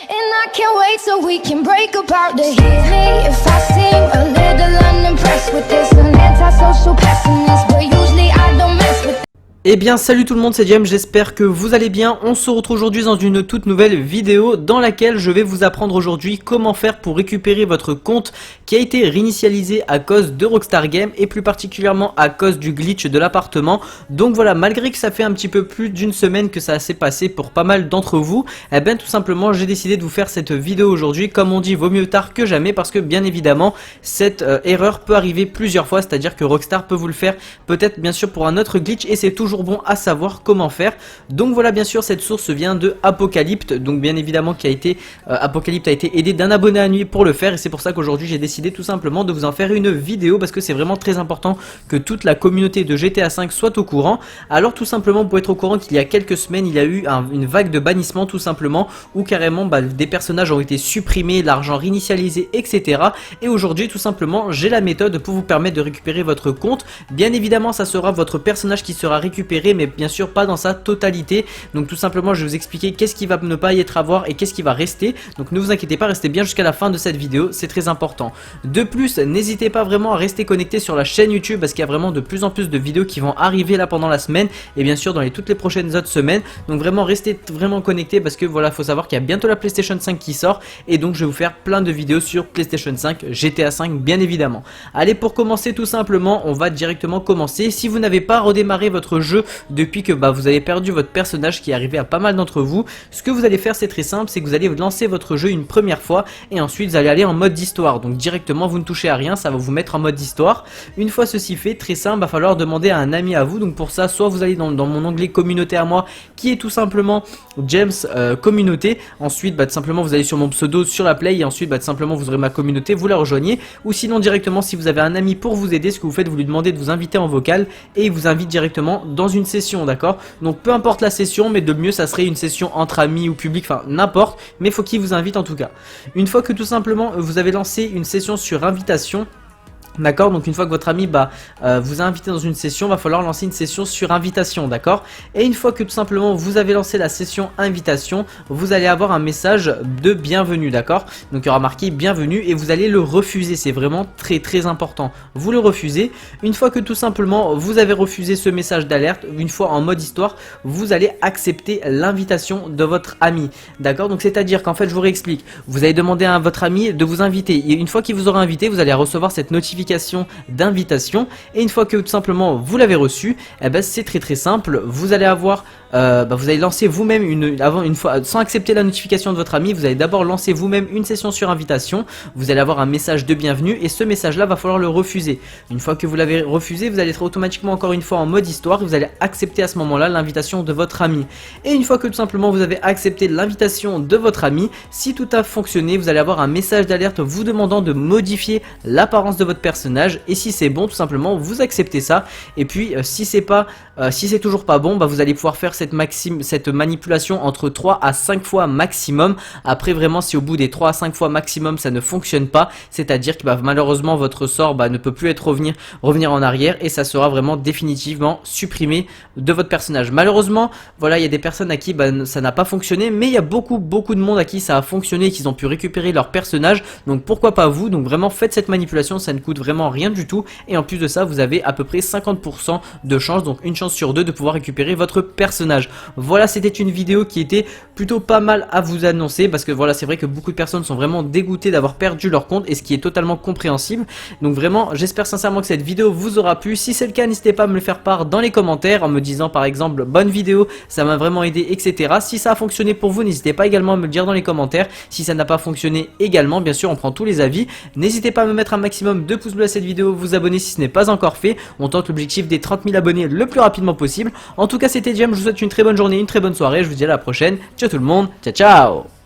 And I can't wait so we can break apart to hear me if I seem a little unimpressed with this. An antisocial pessimist, but usually I don't mess with. Eh bien salut tout le monde, c'est James, j'espère que vous allez bien. On se retrouve aujourd'hui dans une toute nouvelle vidéo dans laquelle je vais vous apprendre aujourd'hui comment faire pour récupérer votre compte qui a été réinitialisé à cause de Rockstar Games et plus particulièrement à cause du glitch de l'appartement. Donc voilà, malgré que ça fait un petit peu plus d'une semaine que ça s'est passé pour pas mal d'entre vous, eh bien tout simplement j'ai décidé de vous faire cette vidéo aujourd'hui. Comme on dit, vaut mieux tard que jamais, parce que bien évidemment cette erreur peut arriver plusieurs fois, c'est-à-dire que Rockstar peut vous le faire peut-être bien sûr pour un autre glitch et c'est toujours bon à savoir comment faire. Donc voilà, bien sûr cette source vient de Apocalypse, donc bien évidemment qui a été Apocalypse a été aidé d'un abonné à nuit pour le faire, et c'est pour ça qu'aujourd'hui j'ai décidé tout simplement de vous en faire une vidéo, parce que c'est vraiment très important que toute la communauté de GTA 5 soit au courant. Alors tout simplement, pour être au courant qu'il y a quelques semaines il y a eu une vague de bannissement tout simplement, où carrément des personnages ont été supprimés, l'argent réinitialisé, etc. Et aujourd'hui tout simplement j'ai la méthode pour vous permettre de récupérer votre compte. Bien évidemment ça sera votre personnage qui sera récupéré, mais bien sûr pas dans sa totalité. Donc tout simplement je vais vous expliquer qu'est-ce qui va ne pas y être à voir et qu'est-ce qui va rester. Donc ne vous inquiétez pas, restez bien jusqu'à la fin de cette vidéo, c'est très important. De plus, n'hésitez pas vraiment à rester connecté sur la chaîne YouTube, parce qu'il y a vraiment de plus en plus de vidéos qui vont arriver là pendant la semaine, et bien sûr dans toutes les prochaines autres semaines. Donc vraiment restez vraiment connectés, parce que voilà, faut savoir qu'il y a bientôt la PlayStation 5 qui sort, et donc je vais vous faire plein de vidéos sur PlayStation 5, GTA 5 bien évidemment. Allez, pour commencer tout simplement, on va directement commencer. Si vous n'avez pas redémarré votre jeu depuis que vous avez perdu votre personnage, qui est arrivé à pas mal d'entre vous, ce que vous allez faire c'est très simple, c'est que vous allez lancer votre jeu une première fois et ensuite vous allez aller en mode d'histoire. Donc directement vous ne touchez à rien, ça va vous mettre en mode d'histoire. Une fois ceci fait, très simple, va falloir demander à un ami à vous. Donc pour ça, soit vous allez dans mon onglet communauté à moi, qui est tout simplement James communauté. Ensuite tout simplement vous allez sur mon pseudo sur la play, et ensuite tout simplement vous aurez ma communauté, vous la rejoignez. Ou sinon directement, si vous avez un ami pour vous aider, ce que vous faites, vous lui demandez de vous inviter en vocal et il vous invite directement dans une session, d'accord? Donc peu importe la session, mais de mieux ça serait une session entre amis ou public, enfin n'importe, mais faut qu'il vous invite en tout cas. Une fois que tout simplement vous avez lancé une session sur invitation, d'accord, donc une fois que votre ami vous a invité dans une session, va falloir lancer une session sur invitation, d'accord. Et une fois que tout simplement vous avez lancé la session invitation, vous allez avoir un message de bienvenue, d'accord. Donc il y aura marqué bienvenue et vous allez le refuser, c'est vraiment très très important. Vous le refusez. Une fois que tout simplement vous avez refusé ce message d'alerte, une fois en mode histoire, vous allez accepter l'invitation de votre ami, d'accord. Donc c'est à dire qu'en fait, je vous réexplique, vous allez demander à votre ami de vous inviter, et une fois qu'il vous aura invité, vous allez recevoir cette notification d'invitation. Et une fois que tout simplement vous l'avez reçu, c'est très très simple, vous allez avoir vous allez lancer vous-même une fois, sans accepter la notification de votre ami, vous allez d'abord lancer vous-même une session sur invitation. Vous allez avoir un message de bienvenue et ce message là va falloir le refuser. Une fois que vous l'avez refusé, vous allez être automatiquement encore une fois en mode histoire et vous allez accepter à ce moment là l'invitation de votre ami. Et une fois que tout simplement vous avez accepté l'invitation de votre ami, si tout a fonctionné, vous allez avoir un message d'alerte vous demandant de modifier l'apparence de votre personnage, et si c'est bon, tout simplement vous acceptez ça. Et puis si c'est toujours pas bon, vous allez pouvoir faire cette manipulation entre 3 à 5 fois maximum. Après vraiment, si au bout des 3 à 5 fois maximum ça ne fonctionne pas, c'est à dire que malheureusement votre sort ne peut plus revenir en arrière, et ça sera vraiment définitivement supprimé de votre personnage. Malheureusement voilà, il y a des personnes à qui ça n'a pas fonctionné, mais il y a beaucoup de monde à qui ça a fonctionné et qu'ils ont pu récupérer leur personnage. Donc pourquoi pas vous? Donc vraiment faites cette manipulation, ça ne coûte vraiment rien du tout, et en plus de ça vous avez à peu près 50% de chance, donc une chance sur deux de pouvoir récupérer votre personnage. Voilà, c'était une vidéo qui était plutôt pas mal à vous annoncer, parce que voilà, c'est vrai que beaucoup de personnes sont vraiment dégoûtées d'avoir perdu leur compte, et ce qui est totalement compréhensible. Donc vraiment, j'espère sincèrement que cette vidéo vous aura plu. Si c'est le cas, n'hésitez pas à me le faire part dans les commentaires en me disant par exemple bonne vidéo, ça m'a vraiment aidé, etc. Si ça a fonctionné pour vous, n'hésitez pas également à me le dire dans les commentaires. Si ça n'a pas fonctionné également, bien sûr on prend tous les avis. N'hésitez pas à me mettre un maximum de pouces bleus à cette vidéo, vous abonner si ce n'est pas encore fait. On tente l'objectif des 30 000 abonnés le plus rapidement possible. En tout cas c'était James, je vous souhaite une très bonne journée, une très bonne soirée, je vous dis à la prochaine. Ciao tout le monde, ciao ciao.